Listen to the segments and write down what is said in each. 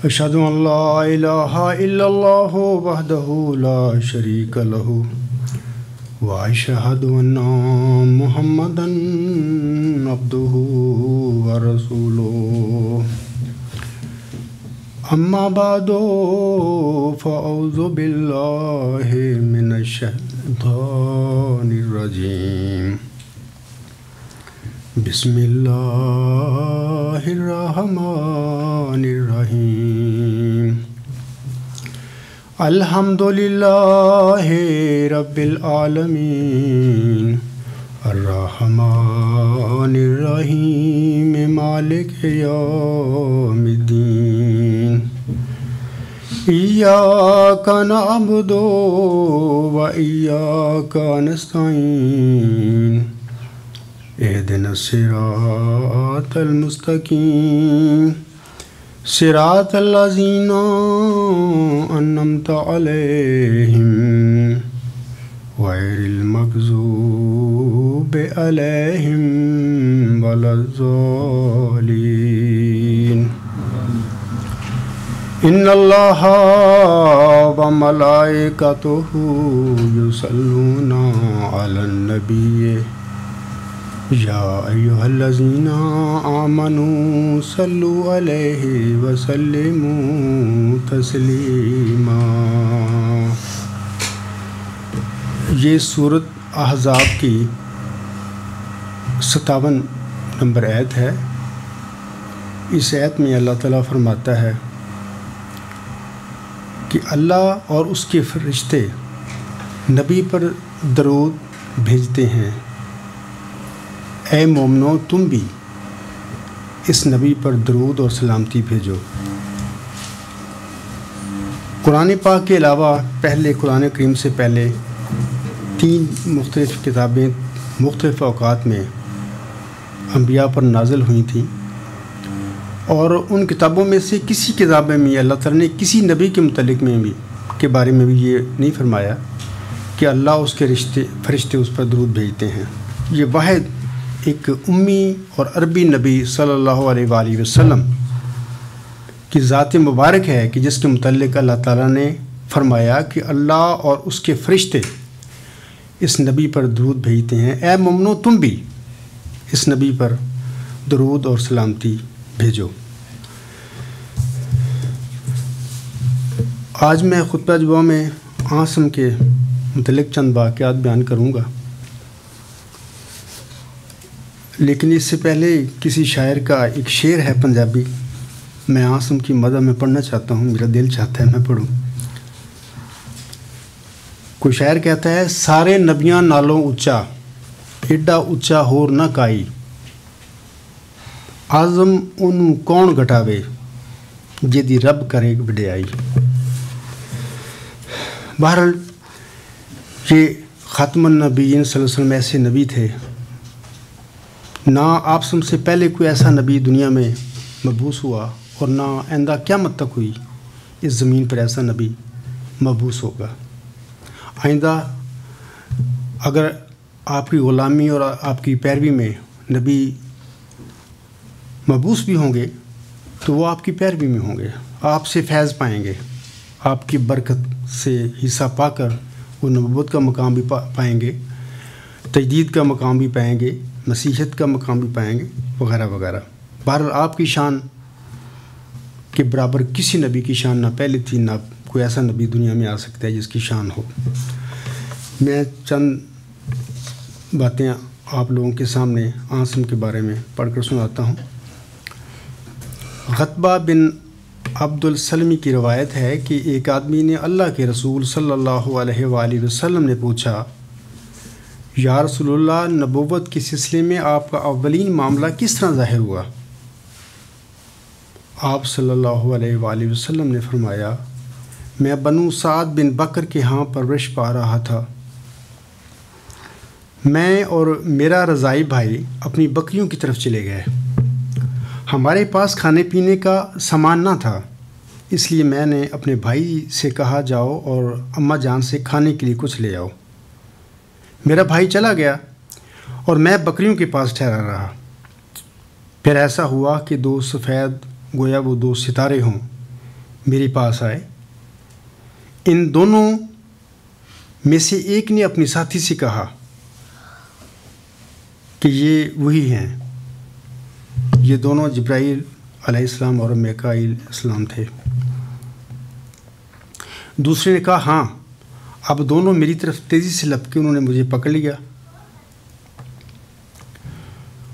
أشهد أن لا إله إلا الله وحده لا شريك له وأشهد أن محمدا عبده ورسوله أما بعد فأعوذ بالله من الشيطان الرجيم بسم الله الرحمن الرحيم الحمد لله رب العالمين الرحمن الرحيم مالك يوم الدين إياك نعبد وإياك نستعين اهدنا الصراط المستقيم صراط الذين أنعمت عليهم غير المغضوب عليهم ولا الضالين إن الله وملائكته يصلون على النبي يا أيها الذين آمنوا صلوا عليه وسلموا تسلیما۔ یہ سورۃ احزاب کی 57 نمبر آیت ہے۔ اس آیت میں اللہ تعالیٰ فرماتا ہے کہ اللہ اور اس کے فرشتے نبی پر درود بھیجتے ہیں، اے مومنو تم بھی اس نبی پر درود اور سلامتی بھیجو۔ قرآن پاک کے علاوہ پہلے قرآن کریم سے پہلے 3 مختلف کتابیں مختلف اوقات میں انبیاء پر نازل ہوئی تھیں، اور ان کتابوں میں سے کسی کتاب میں اللہ تعالیٰ نے کسی نبی کے متعلق میں بھی کے بارے میں بھی یہ نہیں فرمایا کہ اللہ اس کے فرشتے اس پر درود بھیجتے ہیں۔ یہ واحد ایک امی اور عربی نبی صلی اللہ علیہ وآلہ وسلم کی ذات مبارک ہے کہ جس کے متعلق اللہ تعالیٰ نے فرمایا کہ اللہ اور اس کے فرشتے اس نبی پر درود بھیجتے ہیں، اے مومنو تم بھی اس نبی پر درود اور سلامتی بھیجو۔ آج میں خطبہ جمعہ میں عاصم کے متعلق چند واقعات بیان کروں گا، لیکن اس سے پہلے کسی شاعر کا ایک شعر ہے پنجابی، میں عاصم کی مدح میں پڑھنا چاہتا ہوں، میرا دل چاہتا ہے میں پڑھوں۔ کوئی شاعر کہتا ہے، سارے نبیاں نالوں اچا ایڈا اچا ہور نہ کائی، آزم انہوں کون گھٹاوے جیدی رب کرے وڈیائی۔ بہرحال یہ خاتم النبیین صلی اللہ علیہ وسلم ایسے نبی تھے، نہ آپ سے پہلے کوئی ایسا نبی دنیا میں مبعوث ہوا، اور نہ آئندہ قیامت تک ہوئی اس زمین پر ایسا نبی مبعوث ہوگا۔ آئندہ اگر آپ کی غلامی اور آپ کی پیروی میں نبی مبعوث بھی ہوں گے تو وہ آپ کی پیروی میں ہوں گے، آپ سے فیض پائیں گے، آپ کی برکت سے حصہ پا کر وہ نبوت کا مقام بھی پائیں گے، تجدید کا مقام بھی پائیں گے، مسیحیت کا مقام بھی پائیں گے، وغیرہ وغیرہ۔ بہرحال آپ کی شان کے برابر کسی نبی کی شان نہ پہلے تھی، نہ کوئی ایسا نبی دنیا میں آ سکتا ہے جس کی شان ہو۔ میں چند باتیں آپ لوگوں کے سامنے عاصم کے بارے میں پڑھ کر سناتا ہوں۔ غتبہ بن عبد السلمی کی روایت ہے کہ ایک آدمی نے اللہ کے رسول صلی اللہ علیہ وآلہ وسلم نے پوچھا، یا رسول اللہ، نبوت کے سلسلے میں آپ کا اولین معاملہ کس طرح ظاہر ہوا؟ آپ صلی اللہ علیہ وآلہ وسلم نے فرمایا، میں بنو سعد بن بکر کے ہاں پرورش پا رہا تھا۔ میں اور میرا رضائی بھائی اپنی بکریوں کی طرف چلے گئے۔ ہمارے پاس کھانے پینے کا سامان نہ تھا، اس لیے میں نے اپنے بھائی سے کہا، جاؤ اور اماں جان سے کھانے کے لیے کچھ لے آؤ۔ میرا بھائی چلا گیا اور میں بکریوں کے پاس ٹھہرا رہا۔ پھر ایسا ہوا کہ 2 سفید گویا وہ 2 ستارے ہوں میرے پاس آئے۔ ان دونوں میں سے ایک نے اپنے ساتھی سے کہا کہ یہ وہی ہیں، یہ دونوں جبرائیل علیہ السلام اور میکائیل علیہ السلام تھے۔ دوسرے نے کہا ہاں۔ اب دونوں میری طرف تیزی سے لپکے انہوں نے مجھے پکڑ لیا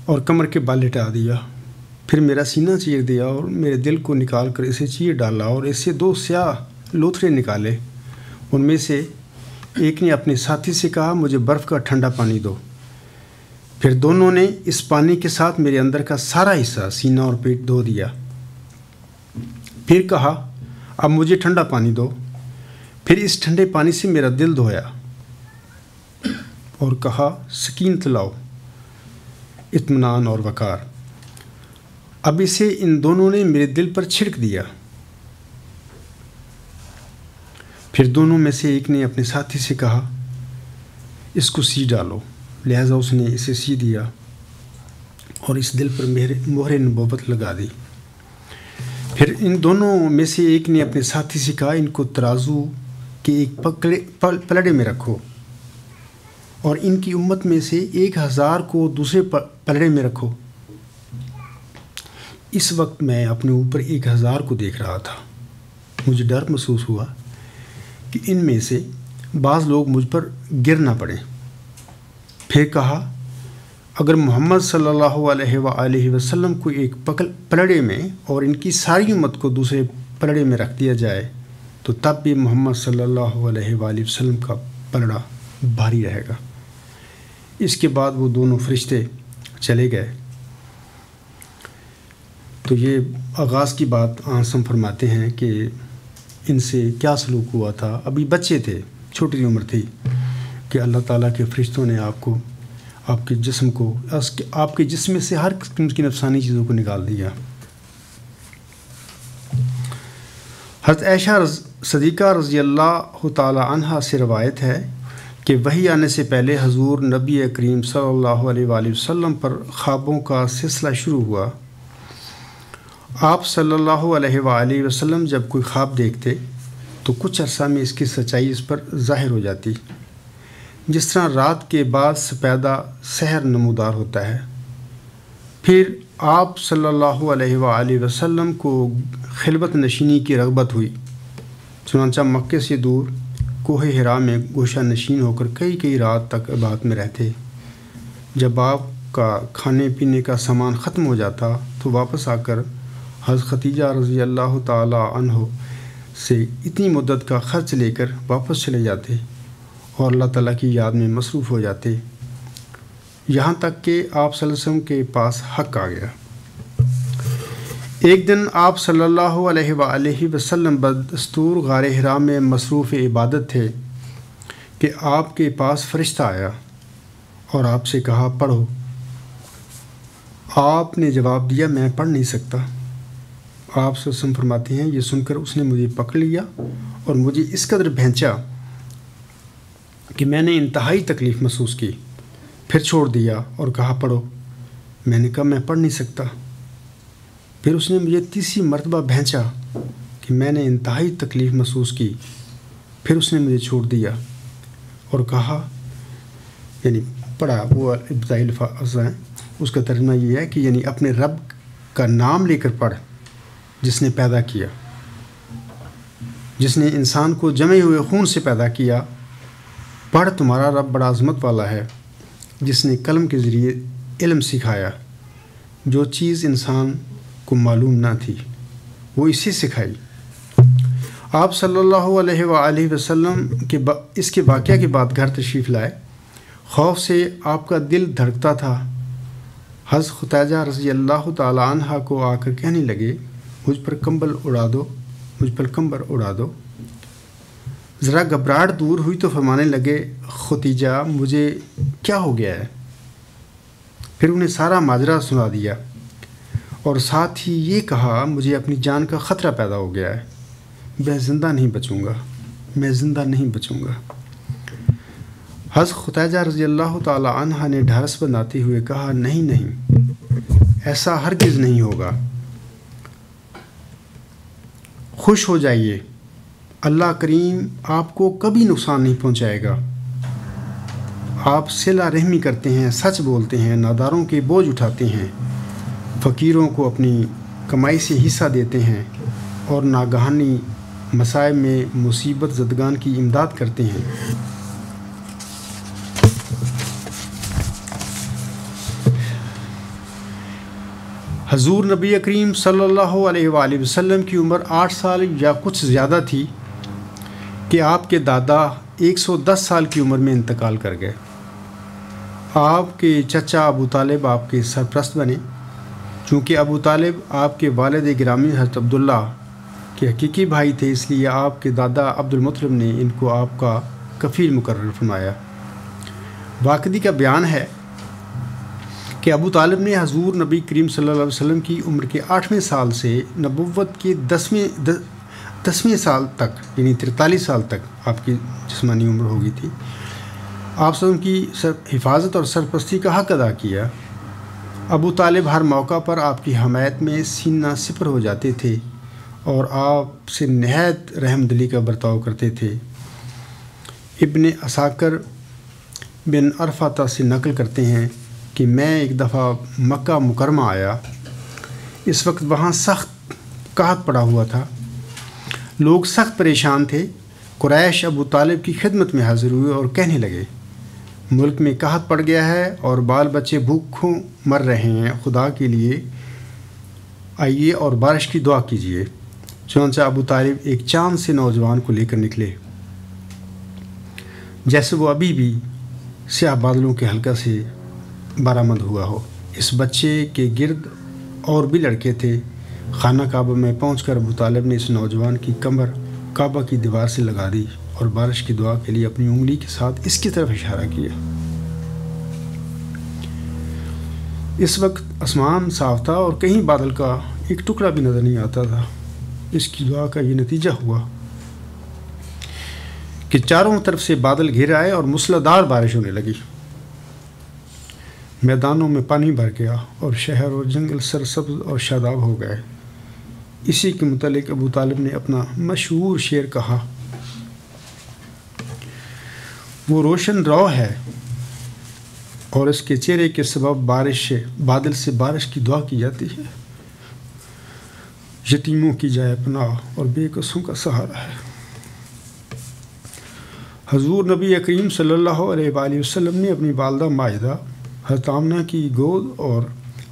اور کمر کے بال لٹا دیا، پھر میرا سینہ چیر دیا اور میرے دل کو نکال کر اسے چیر ڈالا اور اس سے 2 سیاہ لوتھڑے نکالے۔ ان میں سے ایک نے اپنے ساتھی سے کہا مجھے برف کا ٹھنڈا پانی دو۔ پھر دونوں نے اس پانی کے ساتھ میرے اندر کا سارا حصہ سینہ اور پیٹ دھو دیا۔ پھر کہا اب مجھے ٹھنڈا پانی دو۔ پھر اس ٹھنڈے پانی سے میرا دل دھویا اور کہا سکینت لاؤ، اطمینان اور وقار۔ اب اسے ان دونوں نے میرے دل پر چھڑک دیا۔ پھر دونوں میں سے ایک نے اپنے ساتھی سے کہا اس کو سی ڈالو، لہٰذا اس نے اسے سی دیا اور اس دل پر مہر نبوت لگا دی۔ پھر ان دونوں میں سے ایک نے اپنے ساتھی سے کہا ان کو ترازو کے ایک پلڑے میں رکھو اور ان کی امت میں سے 1000 کو دوسرے پلڑے میں رکھو۔ اس وقت میں اپنے اوپر 1000 کو دیکھ رہا تھا۔ مجھے ڈر محسوس ہوا کہ ان میں سے بعض لوگ مجھ پر گر نہ پڑیں۔ پھر کہا اگر محمد صلی اللہ علیہ وآلہ وسلم کو ایک پلڑے میں اور ان کی ساری امت کو دوسرے پلڑے میں رکھ دیا جائے تو تب بھی محمد صلی اللہ علیہ وآلہ وسلم کا پلڑا بھاری رہے گا۔ اس کے بعد وہ دونوں فرشتے چلے گئے۔ تو یہ آغاز کی بات آنسم فرماتے ہیں کہ ان سے کیا سلوک ہوا تھا۔ ابھی بچے تھے، چھوٹی سی عمر تھی کہ اللہ تعالیٰ کے فرشتوں نے آپ کو، آپ کے جسم کو، آپ کے جسم میں سے ہر قسم کی نفسانی چیزوں کو نکال دیا۔ حضرت عائشہ صدیقہ رضی اللہ تعالی عنہا سے روایت ہے کہ وحی آنے سے پہلے حضور نبی کریم صلی اللہ علیہ وآلہ وسلم پر خوابوں کا سلسلہ شروع ہوا۔ آپ صلی اللہ علیہ وآلہ وسلم جب کوئی خواب دیکھتے تو کچھ عرصہ میں اس کی سچائی اس پر ظاہر ہو جاتی، جس طرح رات کے بعد سپیدہ سحر نمودار ہوتا ہے۔ پھر آپ صلی اللہ علیہ وآلہ وسلم کو خلوت نشینی کی رغبت ہوئی، چنانچہ مکے سے دور کوہ ہرا میں گوشہ نشین ہو کر کئی رات تک عبادت میں رہتے۔ جب آپ کا کھانے پینے کا سامان ختم ہو جاتا تو واپس آ کر حضرت خدیجہ رضی اللہ تعالی عنہ سے اتنی مدت کا خرچ لے کر واپس چلے جاتے اور اللہ تعالیٰ کی یاد میں مصروف ہو جاتے، یہاں تک کہ آپ صلی اللہ علیہ وسلم کے پاس حق آ گیا۔ ایک دن آپ صلی اللہ علیہ وآلہ وسلم بدستور غار حرا میں مصروف عبادت تھے کہ آپ کے پاس فرشتہ آیا اور آپ سے کہا پڑھو۔ آپ نے جواب دیا میں پڑھ نہیں سکتا۔ آپ صلی اللہ علیہ وسلم فرماتے ہیں یہ سن کر اس نے مجھے پکڑ لیا اور مجھے اس قدر بھینچا کہ میں نے انتہائی تکلیف محسوس کی، پھر چھوڑ دیا اور کہا پڑھو۔ میں نے کہا میں پڑھ نہیں سکتا۔ پھر اس نے مجھے تیسری مرتبہ بھینچا کہ میں نے انتہائی تکلیف محسوس کی، پھر اس نے مجھے چھوڑ دیا اور کہا، یعنی پڑھا وہ ابتدائی الفاظ ہیں، اس کا ترجمہ یہ ہے کہ یعنی اپنے رب کا نام لے کر پڑھ جس نے پیدا کیا، جس نے انسان کو جمے ہوئے خون سے پیدا کیا۔ پڑھ تمہارا رب بڑا عظمت والا ہے، جس نے قلم کے ذریعے علم سکھایا، جو چیز انسان کو معلوم نہ تھی وہ اسے سکھائی۔ آپ صلی اللہ علیہ وآلہ وسلم اس کے واقعہ کے بعد گھر تشریف لائے۔ خوف سے آپ کا دل دھڑکتا تھا۔ حضرت خدیجہ رضی اللہ تعالی عنہ کو آ کر کہنے لگے مجھ پر کمبل اڑا دو۔ ذرا گھبراہٹ دور ہوئی تو فرمانے لگے خدیجہ مجھے کیا ہو گیا ہے؟ پھر انہیں سارا ماجرا سنا دیا اور ساتھ ہی یہ کہا مجھے اپنی جان کا خطرہ پیدا ہو گیا ہے، میں زندہ نہیں بچوں گا۔ حضرت خدیجہ رضی اللہ تعالی عنہ نے ڈھارس بناتے ہوئے کہا نہیں ایسا ہرگز نہیں ہوگا، خوش ہو جائیے، اللہ کریم آپ کو کبھی نقصان نہیں پہنچائے گا۔ آپ صلہ رحمی کرتے ہیں، سچ بولتے ہیں، ناداروں کے بوجھ اٹھاتے ہیں، فقیروں کو اپنی کمائی سے حصہ دیتے ہیں اور ناگہانی مصائب میں مصیبت زدگان کی امداد کرتے ہیں۔ حضور نبی کریم صلی اللہ علیہ وآلہ وسلم کی عمر 8 سال یا کچھ زیادہ تھی کہ آپ کے دادا 110 سال کی عمر میں انتقال کر گئے۔ آپ کے چچا ابو طالب آپ کے سرپرست بنے۔ چونکہ ابو طالب آپ کے والد گرامی حضرت عبداللہ کے حقیقی بھائی تھے، اس لیے آپ کے دادا عبد المطلب نے ان کو آپ کا کفیل مقرر فرمایا۔ واقعی کا بیان ہے کہ ابو طالب نے حضور نبی کریم صلی اللہ علیہ وسلم کی عمر کے 8ویں سال سے نبوت کے 10ویں سال تک، یعنی 43 سال تک آپ کی جسمانی عمر ہو گئی تھی، آپ صلی اللہ علیہ وسلم کی حفاظت اور سرپرستی کا حق ادا کیا۔ ابو طالب ہر موقع پر آپ کی حمایت میں سینہ سپر ہو جاتے تھے اور آپ سے نہایت رحم دلی کا برتاؤ کرتے تھے۔ ابن عساکر بن عرفہ سے نقل کرتے ہیں کہ میں ایک دفعہ مکہ مکرمہ آیا، اس وقت وہاں سخت قحط پڑا ہوا تھا، لوگ سخت پریشان تھے۔ قریش ابو طالب کی خدمت میں حاضر ہوئے اور کہنے لگے، ملک میں قحط پڑ گیا ہے اور بال بچے بھوکوں مر رہے ہیں، خدا کے لیے آئیے اور بارش کی دعا کیجیے۔ چنانچہ ابو طالب ایک چاند سے نوجوان کو لے کر نکلے، جیسے وہ ابھی بھی سیاہ بادلوں کے حلقہ سے برآمد ہوا ہو۔ اس بچے کے گرد اور بھی لڑکے تھے۔ خانہ کعبہ میں پہنچ کر ابو طالب نے اس نوجوان کی کمر کعبہ کی دیوار سے لگا دی اور بارش کی دعا کے لیے اپنی انگلی کے ساتھ اس کی طرف اشارہ کیا۔ اس وقت آسمان صاف تھا اور کہیں بادل کا ایک ٹکڑا بھی نظر نہیں آتا تھا۔ اس کی دعا کا یہ نتیجہ ہوا کہ چاروں طرف سے بادل گھیر آئے اور موسلادھار بارش ہونے لگی۔ میدانوں میں پانی بھر گیا اور شہر اور جنگل سرسبز اور شاداب ہو گئے۔ اسی کے متعلق ابو طالب نے اپنا مشہور شعر کہا، وہ روشن رو ہے اور اس کے چہرے کے سبب بادل سے بارش کی دعا کی جاتی ہے، یتیموں کی جائے پناہ اور بے کسوں کا سہارا ہے۔ حضور نبی کریم صلی اللہ علیہ وآلہ وسلم نے اپنی والدہ ماجدہ حضرت آمنہ کی گود اور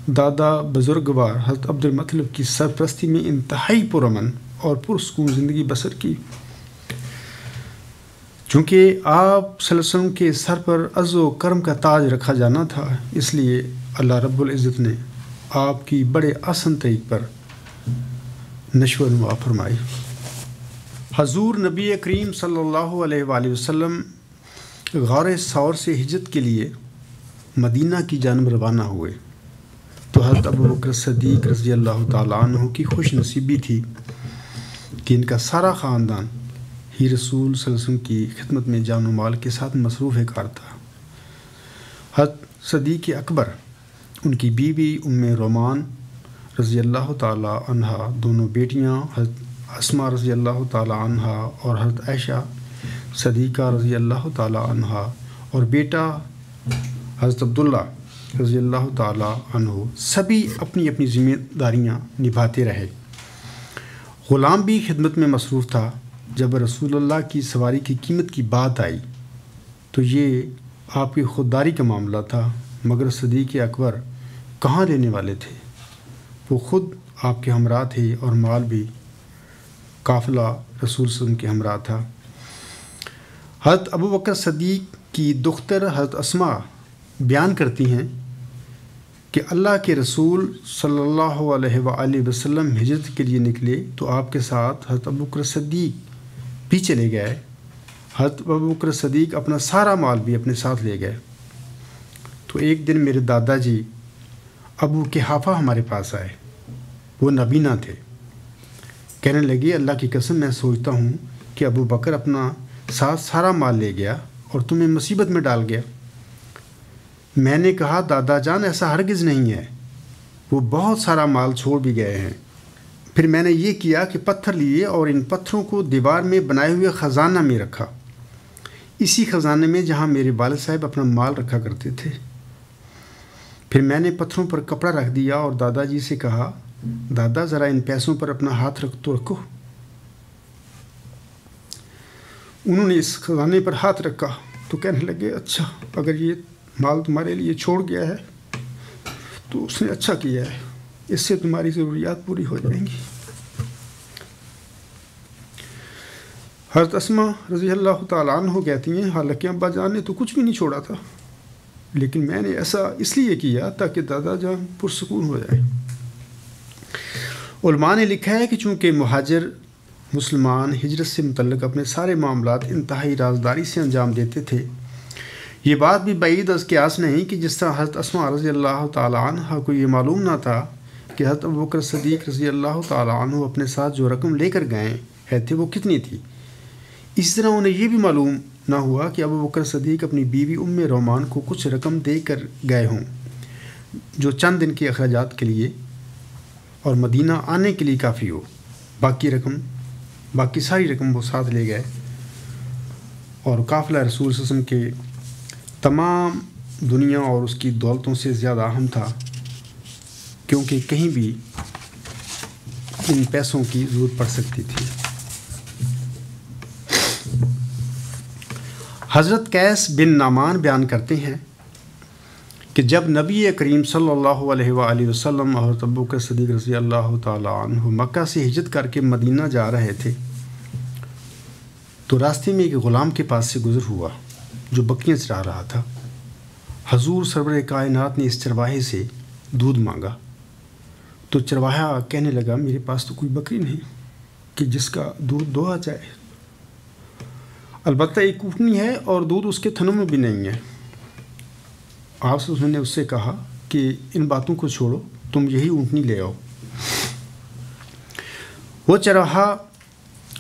دادا بزرگوار حضرت عبد المطلب کی سرپرستی میں انتہائی پرامن اور پرسکون زندگی بسر کی۔ چونکہ آپ صلی اللہ علیہ وسلم کے سر پر عز و کرم کا تاج رکھا جانا تھا، اس لیے اللہ رب العزت نے آپ کی بڑے آسان طریق پر نشو و نما فرمائی۔ حضور نبی کریم صلی اللہ علیہ وآلہ وسلم غار ثور سے ہجرت کے لیے مدینہ کی جانب روانہ ہوئے تو حضرت ابو بکر صدیق رضی اللہ تعالیٰ عنہ کی خوش نصیبی تھی کہ ان کا سارا خاندان ہی رسول صلی اللہ علیہ وسلم کی خدمت میں جان و مال کے ساتھ مصروف کار تھا۔ حضرت صدیق اکبر، ان کی بیوی ام رومان رضی اللہ تعالیٰ عنہا، دونوں بیٹیاں حضرت اسماء رضی اللہ تعالیٰ عنہا اور حضرت عائشہ صدیقہ رضی اللہ تعالیٰ عنہا اور بیٹا حضرت عبداللہ رضی اللہ تعالیٰ عنہ، سبھی اپنی اپنی ذمہ داریاں نبھاتے رہے۔ غلام بھی خدمت میں مصروف تھا۔ جب رسول اللہ کی سواری کی قیمت کی بات آئی تو یہ آپ کی خودداری کا معاملہ تھا، مگر صدیق اکبر کہاں لینے والے تھے؟ وہ خود آپ کے ہمراہ تھے اور مال بھی قافلہ رسول صلی اللہ علیہ وسلم کے ہمراہ تھا۔ حضرت ابو بکر صدیق کی دختر حضرت اسماء بیان کرتی ہیں کہ اللہ کے رسول صلی اللہ علیہ وآلہ وسلم ہجرت کے لیے نکلے تو آپ کے ساتھ حضرت ابو بکر صدیق بھی چلے گئے۔ حضرت ابو بکر صدیق اپنا سارا مال بھی اپنے ساتھ لے گئے۔ تو ایک دن میرے دادا جی ابو قحافہ ہمارے پاس آئے، وہ نابینا تھے۔ کہنے لگے، اللہ کی قسم میں سوچتا ہوں کہ ابو بکر اپنا ساتھ سارا مال لے گیا اور تمہیں مصیبت میں ڈال گیا۔ میں نے کہا، دادا جان ایسا ہرگز نہیں ہے، وہ بہت سارا مال چھوڑ بھی گئے ہیں، پھر میں نے یہ کیا کہ پتھر لیے اور ان پتھروں کو دیوار میں بنائے ہوئے خزانہ میں رکھا، اسی خزانے میں جہاں میرے والد صاحب اپنا مال رکھا کرتے تھے۔ پھر میں نے پتھروں پر کپڑا رکھ دیا اور دادا جی سے کہا، دادا ذرا ان پیسوں پر اپنا ہاتھ رکھو۔ انہوں نے اس خزانے پر ہاتھ رکھا تو کہنے لگے، اچھا اگر یہ مال تمہارے لیے چھوڑ گیا ہے تو اس نے اچھا کیا ہے، اس سے تمہاری ضروریات پوری ہو جائیں گی۔ حضرت اسماء رضی اللہ تعالیٰ عنہ کہتی ہیں، حالانکہ ابا جان نے تو کچھ بھی نہیں چھوڑا تھا، لیکن میں نے ایسا اس لیے کیا تاکہ دادا جان پرسکون ہو جائے۔ علماء نے لکھا ہے کہ چونکہ مہاجر مسلمان ہجرت سے متعلق اپنے سارے معاملات انتہائی رازداری سے انجام دیتے تھے، یہ بات بھی بعید از قیاس نہیں کہ جس طرح حضرت اسماء رضی اللہ تعالیٰ عنہ کو یہ معلوم نہ تھا کہ حضرت ابوبکر صدیق رضی اللہ تعالیٰ عنہ اپنے ساتھ جو رقم لے کر گئے تھے وہ کتنی تھی، اسی طرح انہیں یہ بھی معلوم نہ ہوا کہ ابوبکر صدیق اپنی بیوی ام رومان کو کچھ رقم دے کر گئے ہوں جو چند دن کے اخراجات کے لیے اور مدینہ آنے کے لیے کافی ہو، باقی ساری رقم وہ ساتھ لے گئے۔ اور قافلہ رسول صلی اللہ علیہ وسلم کے تمام دنیا اور اس کی دولتوں سے زیادہ اہم تھا، کیونکہ کہیں بھی ان پیسوں کی ضرورت پڑ سکتی تھی۔ حضرت قیس بن نعمان بیان کرتے ہیں کہ جب نبی کریم صلی اللہ علیہ وآلہ وسلم اور ابوبکر صدیق رضی اللہ تعالیٰ عنہ مکہ سے ہجرت کر کے مدینہ جا رہے تھے تو راستے میں ایک غلام کے پاس سے گزر ہوا جو بکریاں چرا رہا تھا۔ حضور سرور کائنات نے اس چرواہے سے دودھ مانگا تو چرواہا کہنے لگا، میرے پاس تو کوئی بکری نہیں کہ جس کا دودھ دوہا جائے، البتہ ایک اونٹنی ہے اور دودھ اس کے تھنوں میں بھی نہیں ہے۔ آپ سے نے اس سے کہا کہ ان باتوں کو چھوڑو، تم یہی اونٹنی لے آؤ۔ وہ چرواہا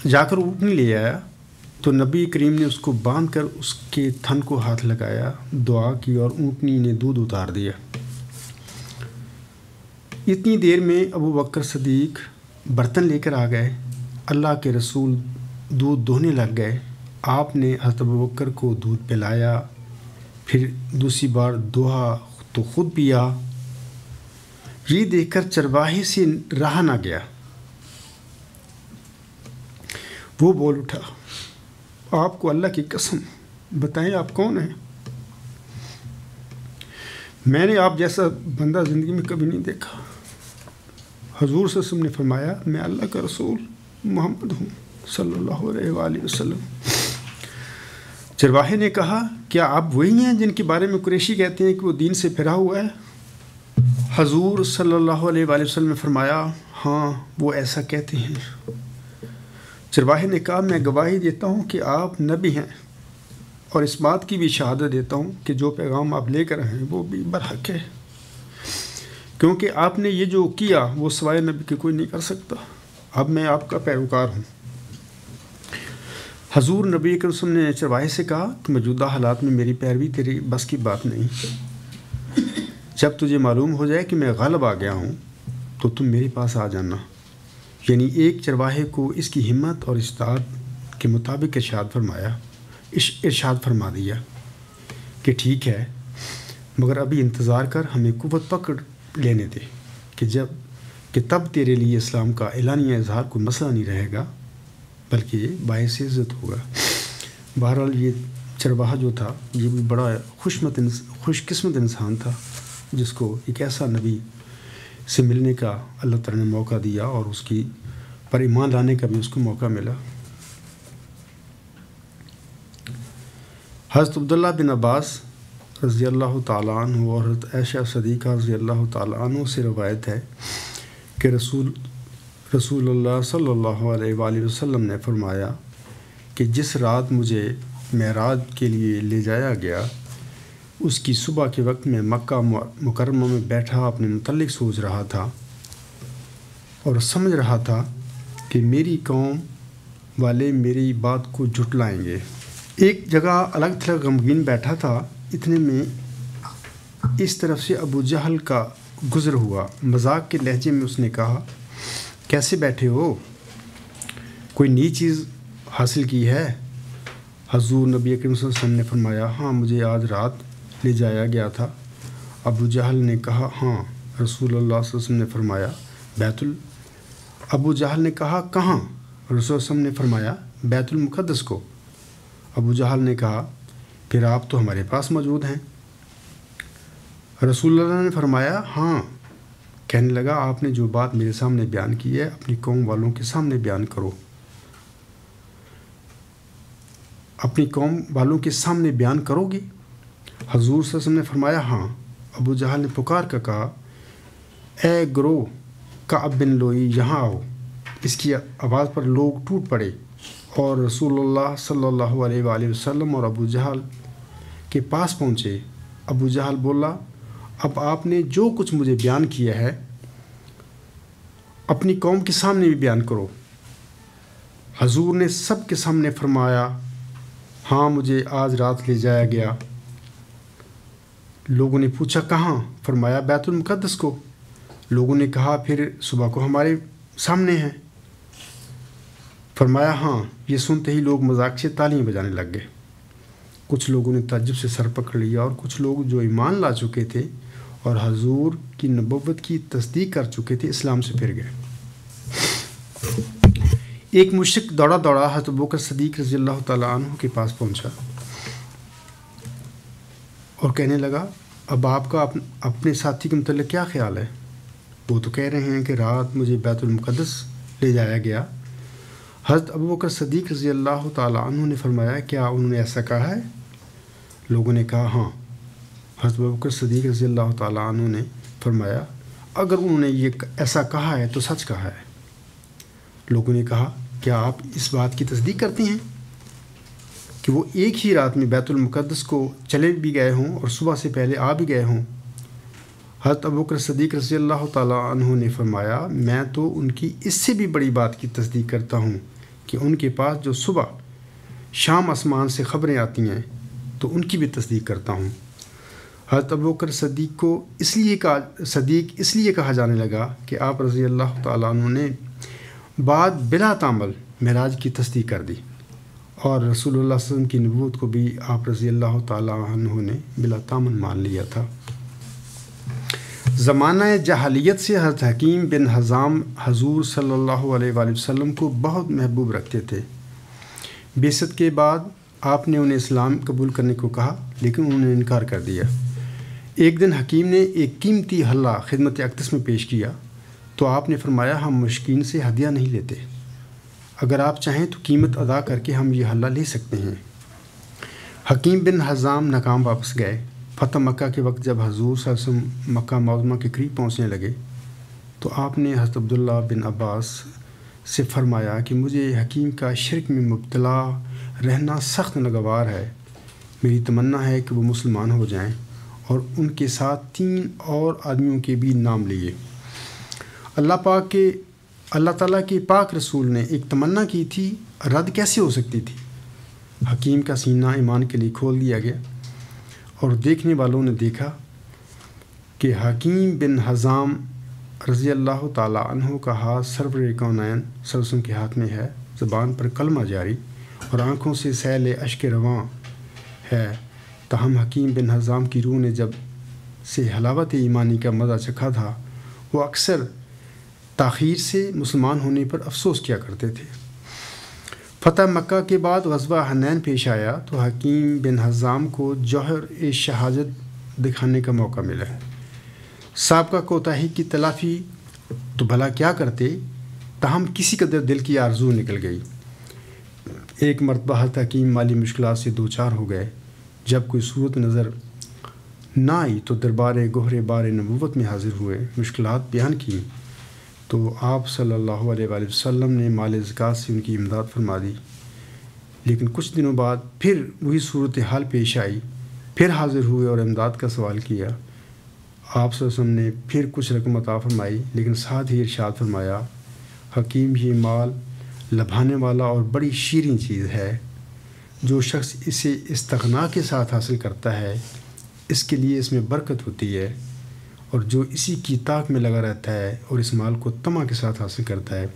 جا کر اونٹنی لے آیا تو نبی کریم نے اس کو باندھ کر اس کے تھن کو ہاتھ لگایا، دعا کی اور اونٹنی نے دودھ اتار دیا۔ اتنی دیر میں ابوبکر صدیق برتن لے کر آ گئے، اللہ کے رسول دودھ دوہنے لگ گئے۔ آپ نے حضرت ابوبکر کو دودھ پلایا، پھر دوسری بار دوہا تو خود پیا۔ یہ دیکھ کر چرواہے سے رہا نہ گیا، وہ بول اٹھا، آپ کو اللہ کی قسم بتائیں آپ کون ہیں؟ میں نے آپ جیسا بندہ زندگی میں کبھی نہیں دیکھا۔ حضور صلی اللہ علیہ وسلم نے فرمایا، میں اللہ کا رسول محمد ہوں صلی اللہ علیہ وآلہ وسلم۔ چرواہے نے کہا، کیا آپ وہی ہیں جن کے بارے میں قریشی کہتے ہیں کہ وہ دین سے پھرا ہوا ہے؟ حضور صلی اللہ علیہ وآلہ وسلم نے فرمایا، ہاں وہ ایسا کہتے ہیں۔ چرواہے نے کہا، میں گواہی دیتا ہوں کہ آپ نبی ہیں اور اس بات کی بھی شہادت دیتا ہوں کہ جو پیغام آپ لے کر آئے ہیں وہ بھی برحق ہے، کیونکہ آپ نے یہ جو کیا وہ سوائے نبی کے کوئی نہیں کر سکتا۔ اب میں آپ کا پیروکار ہوں۔ حضور نبی کریم صلی اللہ علیہ وسلم نے چرواہے سے کہا کہ موجودہ حالات میں میری پیروی تیری بس کی بات نہیں، جب تجھے معلوم ہو جائے کہ میں غالب آ گیا ہوں تو تم میرے پاس آ جانا۔ یعنی ایک چرواہے کو اس کی ہمت اور استطاعت کے مطابق ارشاد فرما دیا کہ ٹھیک ہے، مگر ابھی انتظار کر، ہمیں قوت پکڑ لینے دے کہ تب تیرے لیے اسلام کا اعلانیہ اظہار کوئی مسئلہ نہیں رہے گا بلکہ یہ باعث عزت ہوگا۔ بہرحال یہ چرواہا جو تھا یہ بھی بڑا خوش قسمت انسان تھا جس کو ایک ایسا نبی سے ملنے کا اللہ تعالیٰ نے موقع دیا اور اس کی پر ایمان لانے کا بھی اس کو موقع ملا۔ حضرت عبداللہ بن عباس رضی اللہ تعالیٰ عنہ اور حضرت عائشہ صدیقہ رضی اللہ تعالیٰ عنہ سے روایت ہے کہ رسول اللہ صلی اللہ علیہ وآلہ وسلم نے فرمایا کہ جس رات مجھے معراج کے لیے لے جایا گیا اس کی صبح کے وقت میں مکہ مکرمہ میں بیٹھا اپنے متعلق سوچ رہا تھا اور سمجھ رہا تھا کہ میری قوم والے میری بات کو جھٹلائیں گے۔ ایک جگہ الگ تھلگ غمگین بیٹھا تھا، اتنے میں اس طرف سے ابو جہل کا گزر ہوا۔ مذاق کے لہجے میں اس نے کہا کیسے بیٹھے ہو؟ کوئی نئی چیز حاصل کی ہے؟ حضور نبی اکرم صلی اللہ علیہ وسلم نے فرمایا ہاں مجھے آج رات لے جایا گیا تھا۔ ابو جہل نے کہا ہاں۔ رسول اللہ صلی اللہ علیہ وسلم نے فرمایا ابو جہل نے کہا کہاں؟ رسول اللہ صلی اللہ علیہ وسلم نے فرمایا بیت المقدس کو۔ ابو جہل نے کہا پھر آپ تو ہمارے پاس موجود ہیں۔ رسول اللہ نے فرمایا ہاں۔ کہنے لگا آپ نے جو بات میرے سامنے بیان کی ہے اپنی قوم والوں کے سامنے بیان کرو۔ اپنی قوم والوں کے سامنے بیان کرو گی؟ حضور صلی اللہ علیہ وسلم نے فرمایا ہاں۔ ابو جہل نے پکار کر کہا اے گروہ کعب بن لوئی یہاں آؤ۔ اس کی آواز پر لوگ ٹوٹ پڑے اور رسول اللہ صلی اللہ علیہ وآلہ وسلم اور ابو جہل کے پاس پہنچے۔ ابو جہل بولا اب آپ نے جو کچھ مجھے بیان کیا ہے اپنی قوم کے سامنے بھی بیان کرو۔ حضور نے سب کے سامنے فرمایا ہاں مجھے آج رات لے جایا گیا۔ لوگوں نے پوچھا کہاں؟ فرمایا بیت المقدس کو۔ لوگوں نے کہا پھر صبح کو ہمارے سامنے ہیں۔ فرمایا ہاں۔ یہ سنتے ہی لوگ مذاق سے تالیاں بجانے لگ گئے۔ کچھ لوگوں نے تعجب سے سر پکڑ لیا اور کچھ لوگ جو ایمان لا چکے تھے اور حضور کی نبوت کی تصدیق کر چکے تھے اسلام سے پھر گئے۔ ایک مشرک دوڑا دوڑا حضرت ابوبکر صدیق رضی اللہ تعالیٰ عنہ کے پاس پہنچا اور کہنے لگا اب آپ کا اپنے ساتھی کے متعلق کیا خیال ہے؟ وہ تو کہہ رہے ہیں کہ رات مجھے بیت المقدس لے جایا گیا۔ حضرت ابوبکر صدیق رضی اللہ تعالیٰ عنہ نے فرمایا کیا انہوں نے ایسا کہا ہے؟ لوگوں نے کہا ہاں۔ حضرت ابوبکر صدیق رضی اللہ تعالیٰ عنہ نے فرمایا اگر انہوں نے یہ ایسا کہا ہے تو سچ کہا ہے۔ لوگوں نے کہا کیا آپ اس بات کی تصدیق کرتے ہیں کہ وہ ایک ہی رات میں بیت المقدس کو چلے بھی گئے ہوں اور صبح سے پہلے آ بھی گئے ہوں؟ حضرت ابوبکر صدیق رضی اللہ تعالیٰ عنہ نے فرمایا میں تو ان کی اس سے بھی بڑی بات کی تصدیق کرتا ہوں کہ ان کے پاس جو صبح شام آسمان سے خبریں آتی ہیں تو ان کی بھی تصدیق کرتا ہوں۔ حضرت ابوبکر صدیق کو اس لیے کہا جانے لگا کہ آپ رضی اللہ تعالیٰ عنہ نے بعد بلا تعمل معراج کی تصدیق کر دی اور رسول اللہ صلی اللہ علیہ وسلم کی نبوت کو بھی آپ رضی اللہ تعالیٰ عنہ نے بلا تعمل مان لیا تھا۔ زمانہ جاہلیت سے حضرت حکیم بن حزام حضور صلی اللہ علیہ وآلہ وسلم کو بہت محبوب رکھتے تھے۔ بعثت کے بعد آپ نے انہیں اسلام قبول کرنے کو کہا لیکن انہوں نے انکار کر دیا۔ ایک دن حکیم نے ایک قیمتی حلہ خدمت اقدس میں پیش کیا تو آپ نے فرمایا ہم مشکین سے ہدیہ نہیں لیتے، اگر آپ چاہیں تو قیمت ادا کر کے ہم یہ حلہ لے سکتے ہیں۔ حکیم بن حزام ناکام واپس گئے۔ فتح مکہ کے وقت جب حضور صلی اللہ علیہ وسلم مکہ معظمہ کے قریب پہنچنے لگے تو آپ نے حضرت عبداللہ بن عباس سے فرمایا کہ مجھے حکیم کا شرک میں مبتلا رہنا سخت ناگوار ہے۔ میری تمنا ہے کہ وہ مسلمان ہو جائیں، اور ان کے ساتھ 3 اور آدمیوں کے بھی نام لیے۔ اللہ تعالیٰ کے پاک رسول نے ایک تمنا کی تھی، رد کیسے ہو سکتی تھی؟ حکیم کا سینہ ایمان کے لیے کھول دیا گیا اور دیکھنے والوں نے دیکھا کہ حکیم بن حزام رضی اللہ تعالیٰ عنہ کا ہاتھ سرور کونین صلی اللہ علیہ وسلم کے ہاتھ میں ہے، زبان پر کلمہ جاری اور آنکھوں سے سیل اشک رواں ہے۔ تاہم حکیم بن حزام کی روح نے جب سے حلاوت ایمانی کا مزہ چکھا تھا وہ اکثر تاخیر سے مسلمان ہونے پر افسوس کیا کرتے تھے۔ فتح مکہ کے بعد غزوہ حنین پیش آیا تو حکیم بن حزام کو جوہر شہادت دکھانے کا موقع ملا۔ سابقہ کوتاہی کی تلافی تو بھلا کیا کرتے، تاہم کسی قدر دل کی آرزو نکل گئی۔ ایک مرتبہ حضرت حکیم مالی مشکلات سے دوچار ہو گئے۔ جب کوئی صورت نظر نہ آئی تو دربار گہرے بار نبوت میں حاضر ہوئے، مشکلات بیان کی تو آپ صلی اللہ علیہ وآلہ وسلم نے مال زکوٰۃ سے ان کی امداد فرما دی۔ لیکن کچھ دنوں بعد پھر وہی صورتحال پیش آئی، پھر حاضر ہوئے اور امداد کا سوال کیا۔ آپ صلی اللہ علیہ وسلم نے پھر کچھ رقم عطا فرمائی، لیکن ساتھ ہی ارشاد فرمایا حکیم یہ مال لبھانے والا اور بڑی شیریں چیز ہے، جو شخص اسے استغنا کے ساتھ حاصل کرتا ہے اس کے لیے اس میں برکت ہوتی ہے، اور جو اسی کی طاق میں لگا رہتا ہے اور اس مال کو طمع کے ساتھ حاصل کرتا ہے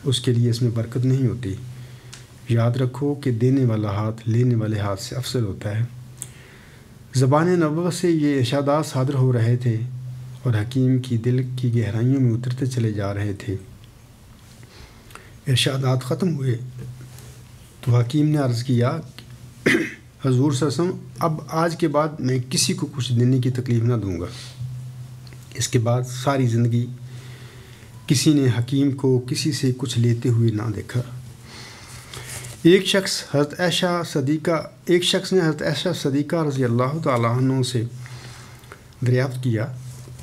اس کے لیے اس میں برکت نہیں ہوتی۔ یاد رکھو کہ دینے والا ہاتھ لینے والے ہاتھ سے افضل ہوتا ہے۔ زبان نبوت سے یہ ارشادات صادر ہو رہے تھے اور حکیم کی دل کی گہرائیوں میں اترتے چلے جا رہے تھے۔ ارشادات ختم ہوئے تو حکیم نے عرض کیا حضور صلی اللہ علیہ وسلم اب آج کے بعد میں کسی کو کچھ دینے کی تکلیف نہ دوں گا۔ اس کے بعد ساری زندگی کسی نے حکیم کو کسی سے کچھ لیتے ہوئے نہ دیکھا۔ ایک شخص نے حضرت عائشہ صدیقہ رضی اللہ تعالیٰ عنہ سے دریافت کیا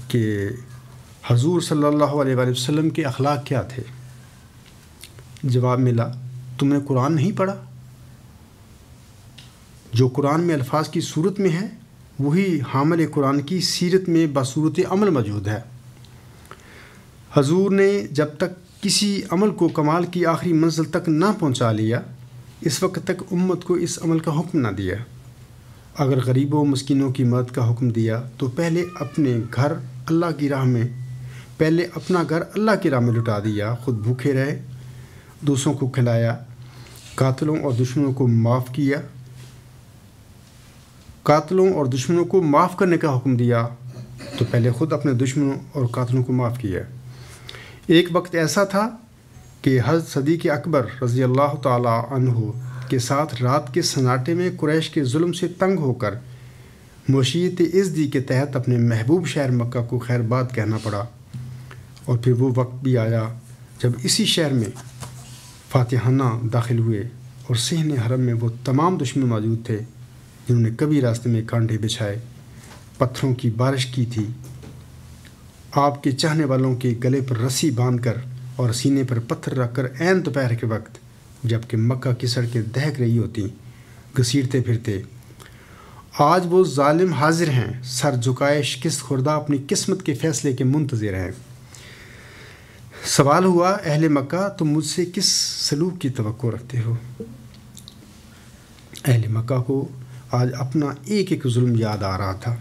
کہ حضور صلی اللہ علیہ وآلہ وسلم کے اخلاق کیا تھے؟ جواب ملا تم نے قرآن نہیں پڑھا؟ جو قرآن میں الفاظ کی صورت میں ہے وہی حامل قرآن کی سیرت میں بصورت عمل موجود ہے۔ حضور نے جب تک کسی عمل کو کمال کی آخری منزل تک نہ پہنچا لیا اس وقت تک امت کو اس عمل کا حکم نہ دیا۔ اگر غریبوں مسکینوں کی مدد کا حکم دیا تو پہلے اپنا گھر اللہ کی راہ میں لٹا دیا، خود بھوکے رہے، دوسروں کو کھلایا، قاتلوں اور دشمنوں کو معاف کرنے کا حکم دیا تو پہلے خود اپنے دشمنوں اور قاتلوں کو معاف کیا۔ ایک وقت ایسا تھا کہ حضرت صدیق اکبر رضی اللہ تعالیٰ عنہ کے ساتھ رات کے سناٹے میں قریش کے ظلم سے تنگ ہو کر معیشت ازدی کے تحت اپنے محبوب شہر مکہ کو خیر باد کہنا پڑا، اور پھر وہ وقت بھی آیا جب اسی شہر میں فاتحانہ داخل ہوئے اور صحن حرم میں وہ تمام دشمن موجود تھے جنہوں نے کبھی راستے میں کانٹے بچھائے، پتھروں کی بارش کی تھی، آپ کے چاہنے والوں کے گلے پر رسی باندھ کر اور سینے پر پتھر رکھ کر عین دوپہر کے وقت جب کہ مکہ کی سڑکیں دہک رہی ہوتی گھسیٹتے پھرتے۔ آج وہ ظالم حاضر ہیں، سر جھکائے شکست خوردہ اپنی قسمت کے فیصلے کے منتظر ہیں۔ سوال ہوا اہل مکہ تم مجھ سے کس سلوک کی توقع رکھتے ہو؟ اہل مکہ کو آج اپنا ایک ایک ظلم یاد آ رہا تھا۔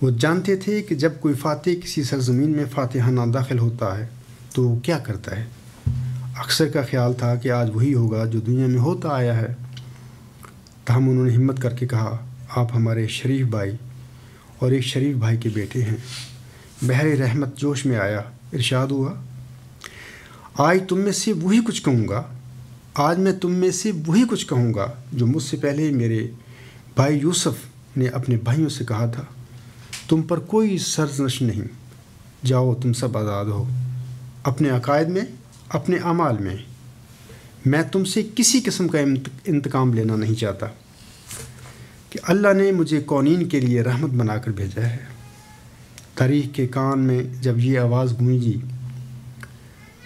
وہ جانتے تھے کہ جب کوئی فاتح کسی سرزمین میں فاتحانہ داخل ہوتا ہے تو وہ کیا کرتا ہے۔ اکثر کا خیال تھا کہ آج وہی ہوگا جو دنیا میں ہوتا آیا ہے، تاہم انہوں نے ہمت کر کے کہا آپ ہمارے شریف بھائی اور ایک شریف بھائی کے بیٹے ہیں۔ بحر رحمت جوش میں آیا، ارشاد ہوا آج میں تم میں سے وہی کچھ کہوں گا جو مجھ سے پہلے میرے بھائی یوسف نے اپنے بھائیوں سے کہا تھا، تم پر کوئی سرزنش نہیں، جاؤ تم سب آزاد ہو اپنے عقائد میں، اپنے اعمال میں۔ میں تم سے کسی قسم کا انتقام لینا نہیں چاہتا کہ اللہ نے مجھے کونین کے لیے رحمت بنا کر بھیجا ہے۔ تاریخ کے کان میں جب یہ آواز گونجی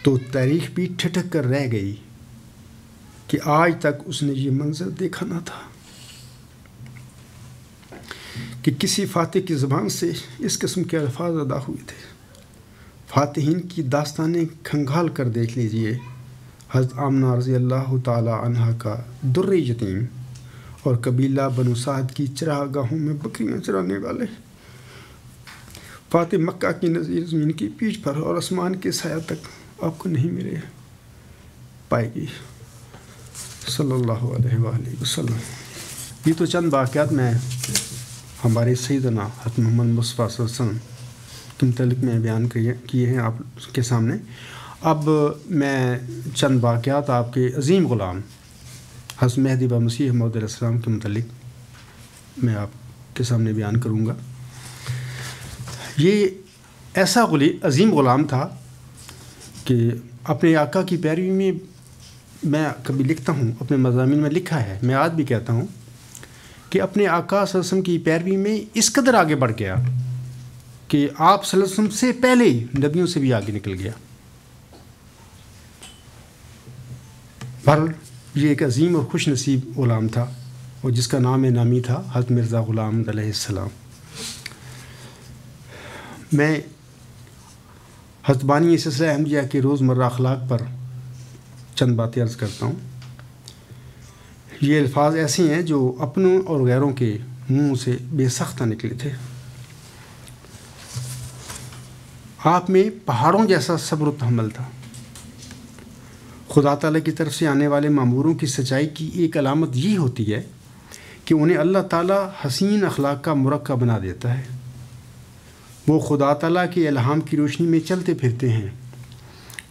تو تاریخ بھی ٹھٹک کر رہ گئی کہ آج تک اس نے یہ منظر دیکھا نہ تھا کہ کسی فاتح کی زبان سے اس قسم کے الفاظ ادا ہوئے تھے۔ فاتحین کی داستانیں کھنگال کر دیکھ لیجئے۔ حضرت آمنہ رضی اللہ تعالی عنہ کا در یتیم اور قبیلہ بنو سعد کی چراگاہوں میں بکریاں چرانے والے، فاتح مکہ کی نظیر زمین کی پیٹھ پر اور آسمان کے سایہ تک آپ کو نہیں ملے پائے گی صلی اللہ علیہ وآلہ وسلم۔ یہ تو چند واقعات میں ہمارے سیدنا حضرت محمد مصطفیٰ صلی اللہ علیہ وسلم کے متعلق میں بیان کیے ہیں آپ کے سامنے۔ اب میں چند واقعات آپ کے عظیم غلام حضرت مہدی مسیح موعود علیہ السلام کے متعلق میں آپ کے سامنے بیان کروں گا۔ یہ ایسا عظیم غلام تھا کہ اپنے آقا کی پیروی میں کبھی لکھتا ہوں، اپنے مضامین میں لکھا ہے، میں آج بھی کہتا ہوں کہ اپنے آقا صلی اللہ علیہ وسلم کی پیروی میں اس قدر آگے بڑھ گیا کہ آپ صلی اللہ علیہ وسلم سے پہلے نبیوں سے بھی آگے نکل گیا۔ یہ ایک عظیم اور خوش نصیب غلام تھا اور جس کا نام نامی تھا حضرت مرزا غلام احمد علیہ السلام۔ میں حضرت بانی سلسلہ احمدیہ کے روزمرہ اخلاق پر چند باتیں عرض کرتا ہوں۔ یہ الفاظ ایسے ہیں جو اپنوں اور غیروں کے منہ سے بے سختہ نکلے تھے۔ آپ میں پہاڑوں جیسا صبر و تحمل تھا۔ خدا تعالیٰ کی طرف سے آنے والے ماموروں کی سچائی کی ایک علامت یہ ہوتی ہے کہ انہیں اللہ تعالیٰ حسین اخلاق کا مرکب بنا دیتا ہے۔ وہ خدا تعالیٰ کے الہام کی روشنی میں چلتے پھرتے ہیں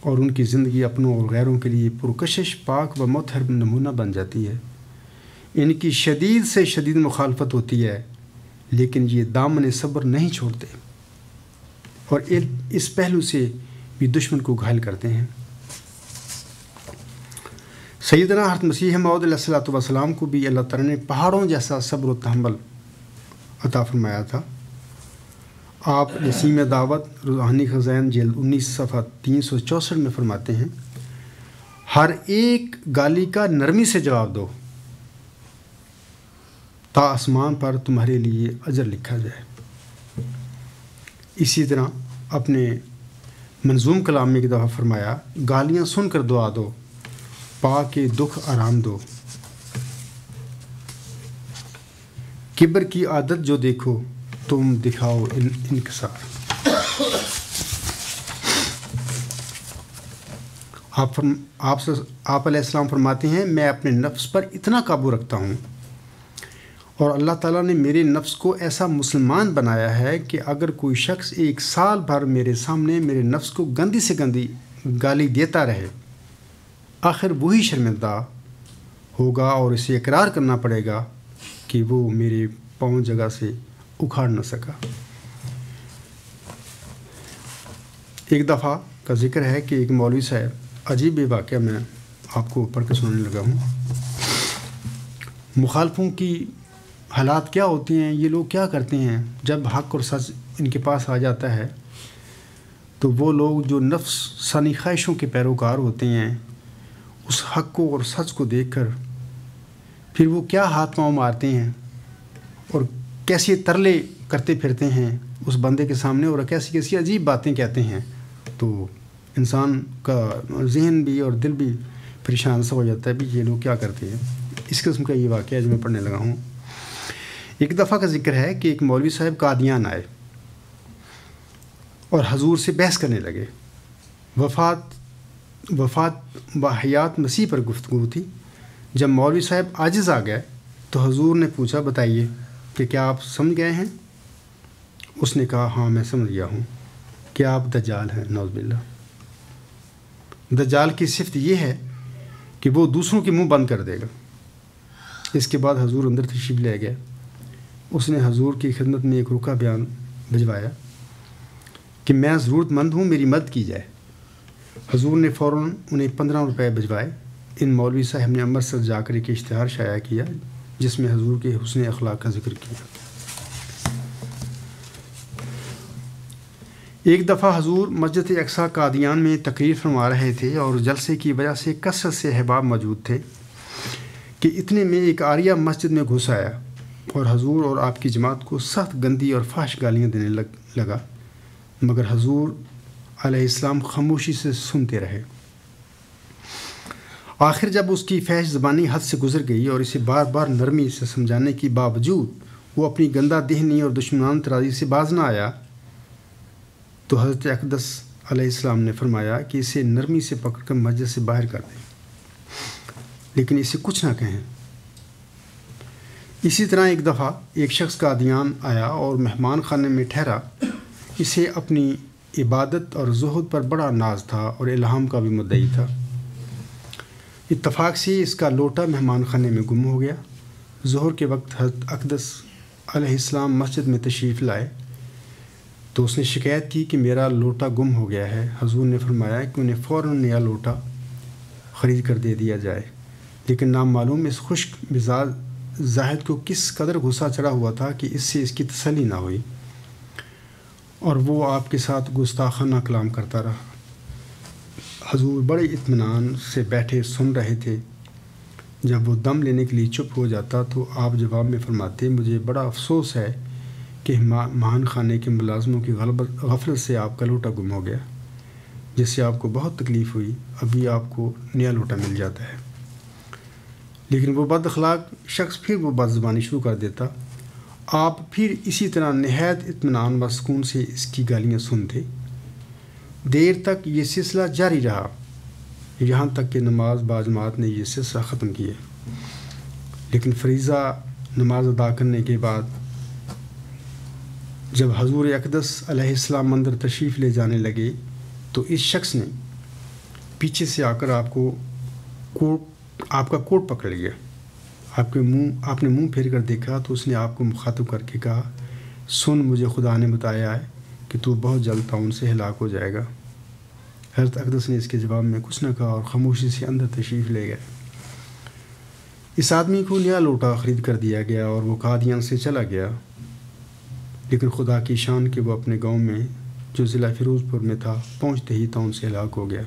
اور ان کی زندگی اپنوں اور غیروں کے لیے پرکشش، پاک و مطہر نمونہ بن جاتی ہے۔ ان کی شدید سے شدید مخالفت ہوتی ہے، لیکن یہ دامن صبر نہیں چھوڑتے اور اس پہلو سے بھی دشمن کو گھائل کرتے ہیں۔ سیدنا حضرت مسیح موعود علیہ الصلوۃ والسلام کو بھی اللہ تعالیٰ نے پہاڑوں جیسا صبر و تحمل عطا فرمایا تھا۔ آپ نسیم دعوت روحانی خزائن جلد 19 صفحہ 364 میں فرماتے ہیں، ہر ایک گالی کا نرمی سے جواب دو تا آسمان پر تمہارے لیے اجر لکھا جائے۔ اسی طرح اپنے منظوم کلام میں ایک دفعہ فرمایا، گالیاں سن کر دعا دو، پا کے دکھ آرام دو، کبر کی عادت جو دیکھو تم دکھاؤ انکسار۔ آپ علیہ السلام فرماتے ہیں، میں اپنے نفس پر اتنا قابو رکھتا ہوں اور اللہ تعالیٰ نے میرے نفس کو ایسا مسلمان بنایا ہے کہ اگر کوئی شخص 1 سال بھر میرے سامنے میرے نفس کو گندی سے گندی گالی دیتا رہے، آخر وہی شرمندہ ہوگا اور اسے اقرار کرنا پڑے گا کہ وہ میرے پاؤں جگہ سے اکھاڑ نہ سکا۔ ایک دفعہ کا ذکر ہے کہ ایک مولوی صاحب، عجیب واقعہ میں آپ کو پڑھ کے سننے لگا ہوں، مخالفوں کی حالات کیا ہوتے ہیں، یہ لوگ کیا کرتے ہیں جب حق اور سچ ان کے پاس آ جاتا ہے تو وہ لوگ جو نفس ثانی خواہشوں کے پیروکار ہوتے ہیں، اس حق کو اور سچ کو دیکھ کر پھر وہ کیا ہاتھ پاؤں مارتے ہیں اور کیسے ترلے کرتے پھرتے ہیں اس بندے کے سامنے اور کیسی کیسی عجیب باتیں کہتے ہیں، تو انسان کا ذہن بھی اور دل بھی پریشان سا ہو جاتا ہے بھی یہ لوگ کیا کرتے ہیں۔ اس قسم کا یہ واقعہ جو میں پڑھنے لگا ہوں۔ ایک دفعہ کا ذکر ہے کہ ایک مولوی صاحب قادیان آئے اور حضور سے بحث کرنے لگے۔ وفات و حیات مسیح پر گفتگو تھی۔ جب مولوی صاحب عاجز آ گئے تو حضور نے پوچھا، بتائیے کہ کیا آپ سمجھ گئے ہیں؟ اس نے کہا، ہاں میں سمجھ گیا ہوں کہ آپ دجال ہیں، نعوذ باللہ۔ دجال کی صفت یہ ہے کہ وہ دوسروں کے منہ بند کر دے گا۔ اس کے بعد حضور اندر تشریف لے گئے۔ اس نے حضور کی خدمت میں ایک رکا بیان بھجوایا کہ میں ضرورت مند ہوں، میری مدد کی جائے۔ حضور نے فوراً انہیں 15 روپے بھجوائے۔ ان مولوی صاحب نے امرتسر جا کر ایک اشتہار شائع کیا جس میں حضور کے حسن اخلاق کا ذکر کیا۔ ایک دفعہ حضور مسجد اقصیٰ قادیان میں تقریر فرما رہے تھے اور جلسے کی وجہ سے کثرت سے احباب موجود تھے کہ اتنے میں ایک عاریہ مسجد میں گھس آیا اور حضور اور آپ کی جماعت کو سخت گندی اور فحش گالیاں دینے لگا، مگر حضور علیہ السلام خاموشی سے سنتے رہے۔ آخر جب اس کی فحش زبانی حد سے گزر گئی اور اسے بار بار نرمی سے سمجھانے کے باوجود وہ اپنی گندہ دہنی اور دشمنان ترازی سے باز نہ آیا تو حضرت اقدس علیہ السلام نے فرمایا کہ اسے نرمی سے پکڑ کر مسجد سے باہر کر دیں، لیکن اسے کچھ نہ کہیں۔ اسی طرح ایک دفعہ ایک شخص قادیان آیا اور مہمان خانے میں ٹھہرا۔ اسے اپنی عبادت اور زہد پر بڑا ناز تھا اور الہام کا بھی مدعی تھا۔ اتفاق سے اس کا لوٹا مہمان خانے میں گم ہو گیا۔ ظہر کے وقت حضرت اقدس علیہ السلام مسجد میں تشریف لائے تو اس نے شکایت کی کہ میرا لوٹا گم ہو گیا ہے۔ حضور نے فرمایا کہ انہیں فوراً نیا لوٹا خرید کر دے دیا جائے، لیکن نامعلوم اس خشک مزاج زاہد کو کس قدر غصہ چڑھا ہوا تھا کہ اس سے اس کی تسلی نہ ہوئی اور وہ آپ کے ساتھ گستاخانہ کلام کرتا رہا۔ حضور بڑے اطمینان سے بیٹھے سن رہے تھے۔ جب وہ دم لینے کے لیے چپ ہو جاتا تو آپ جواب میں فرماتے، مجھے بڑا افسوس ہے کہ مہمان خانے کے ملازموں کی غفلت سے آپ کا لوٹا گم ہو گیا، جس سے آپ کو بہت تکلیف ہوئی۔ ابھی آپ کو نیا لوٹا مل جاتا ہے۔ لیکن وہ بد اخلاق شخص پھر وہ بد زبانی شروع کر دیتا۔ آپ پھر اسی طرح نہایت اطمینان و سکون سے اس کی گالیاں سنتے دیر تک یہ سلسلہ جاری رہا، یہاں تک کہ نماز باجماعت نے یہ سلسلہ ختم کیا۔ لیکن فریضہ نماز ادا کرنے کے بعد جب حضور اقدس علیہ السلام اندر تشریف لے جانے لگے تو اس شخص نے پیچھے سے آ کر آپ کا کوٹ پکڑ لیا۔ آپ نے منہ پھیر کر دیکھا تو اس نے آپ کو مخاطب کر کے کہا، سن، مجھے خدا نے بتایا ہے کہ تو بہت جلد طاعون سے ہلاک ہو جائے گا۔ حضرت اقدس نے اس کے جواب میں کچھ نہ کہا اور خاموشی سے اندر تشریف لے گئے۔ اس آدمی کو نیا لوٹا خرید کر دیا گیا اور وہ قادیان سے چلا گیا، لیکن خدا کی شان کہ وہ اپنے گاؤں میں جو ضلع فیروز پور میں تھا پہنچتے ہی طاعون سے ہلاک ہو گیا۔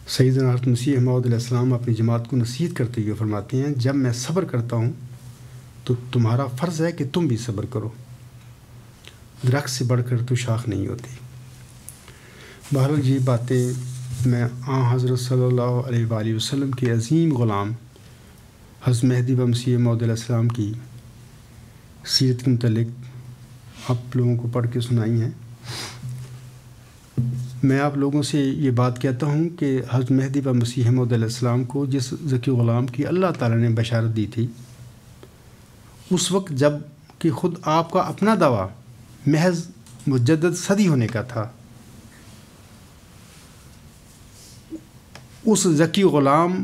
سیدنا حضرت مسیح موعود علیہ السلام اپنی جماعت کو نصیحت کرتے ہوئے فرماتے ہیں، جب میں صبر کرتا ہوں تو تمہارا فرض ہے کہ تم بھی صبر کرو، درخت سے بڑھ کر تو شاخ نہیں ہوتی۔ بہرحال یہ باتیں میں حضرت صلی اللہ علیہ وآلہ وسلم کے عظیم غلام حضرت مہدی و مسیح موعود علیہ السلام کی سیرت کے متعلق آپ لوگوں کو پڑھ کے سنائی ہیں۔ میں آپ لوگوں سے یہ بات کہتا ہوں کہ حضرت مہدی و مسیح موعود علیہ السلام کو جس ذکی غلام کی اللہ تعالیٰ نے بشارت دی تھی، اس وقت جب کہ خود آپ کا اپنا دعویٰ محض مجدد صدی ہونے کا تھا، اس ذکی غلام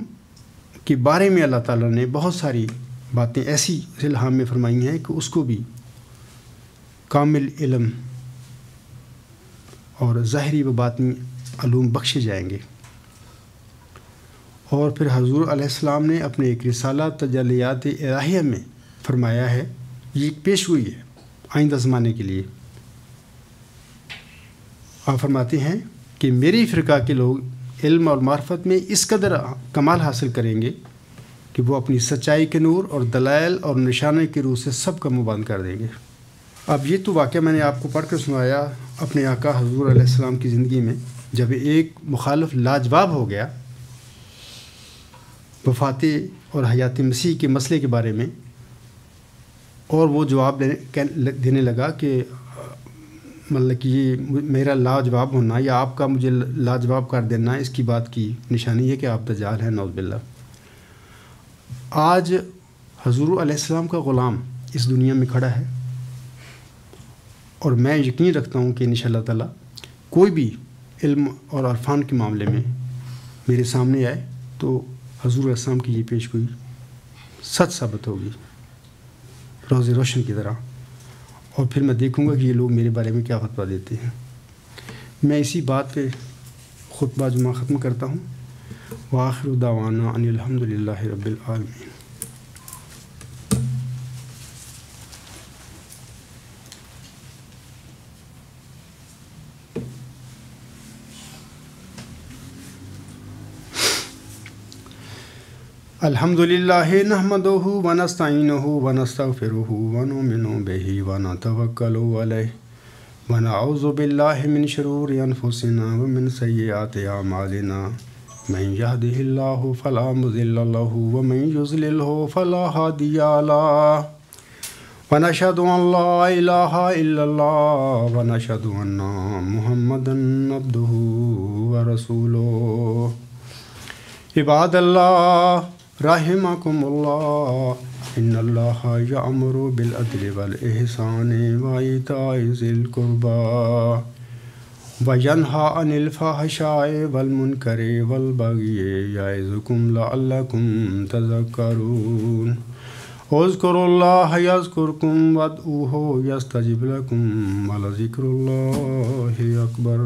کے بارے میں اللہ تعالیٰ نے بہت ساری باتیں ایسی الہام میں فرمائی ہیں کہ اس کو بھی کامل علم اور ظاہری و باطنی علوم بخشے جائیں گے۔ اور پھر حضور علیہ السلام نے اپنے ایک رسالہ تجلیات الہیہ میں فرمایا ہے، یہ ایک پیشگوئی ہے آئندہ زمانے کے لیے۔ آپ فرماتے ہیں کہ میری فرقہ کے لوگ علم اور معرفت میں اس قدر کمال حاصل کریں گے کہ وہ اپنی سچائی کے نور اور دلائل اور نشانے کے روح سے سب کا منہ بند کر دیں گے۔ اب یہ تو واقعہ میں نے آپ کو پڑھ کر سنایا اپنے آقا حضور علیہ السلام کی زندگی میں، جب ایک مخالف لاجواب ہو گیا وفات اور حیات مسیح کے مسئلے کے بارے میں، اور وہ جواب دینے لگا کہ مطلب کہ یہ میرا لاجواب ہونا یا آپ کا مجھے لاجواب کر دینا اس کی بات کی نشانی ہے کہ آپ دجال ہیں، نعوذ باللہ۔ آج حضور علیہ السلام کا غلام اس دنیا میں کھڑا ہے، اور میں یقین رکھتا ہوں کہ انشاءاللہ تعالیٰ کوئی بھی علم اور عرفان کے معاملے میں میرے سامنے آئے تو حضور علیہ السلام کی یہ پیشگوئی سچ ثابت ہوگی روز روشن کی طرح، اور پھر میں دیکھوں گا کہ یہ لوگ میرے بارے میں کیا فتویٰ دیتے ہیں۔ میں اسی بات پہ خطبہ جمعہ ختم کرتا ہوں۔ وآخر دعوانا ان الحمد للہ رب العالمین۔ الحمد للہ نحمدہ ونستعینہ ونستغفرہ ونؤمن بہ ونتوکل علیہ ونعوذ باللہ من شرور انفسنا ومن سیئات اعمالنا، من یہدہ اللہ فلا مضل لہ ومن یضللہ فلا ہادی لہ، ونشہد ان لا الہ الا اللہ ونشہد ان محمدا عبدہ ورسولہ۔ عباد اللہ رحمکم اللہ، ان اللہ یأمر بالعدل والإحسان وإیتاء ذی القربى وینہی عن الفحشاء والمنکر والبغی یعظکم لعلکم تذکرون۔ اذکروا اللہ یذکرکم وادعوہ یستجب لکم ولذکر اللہ اکبر۔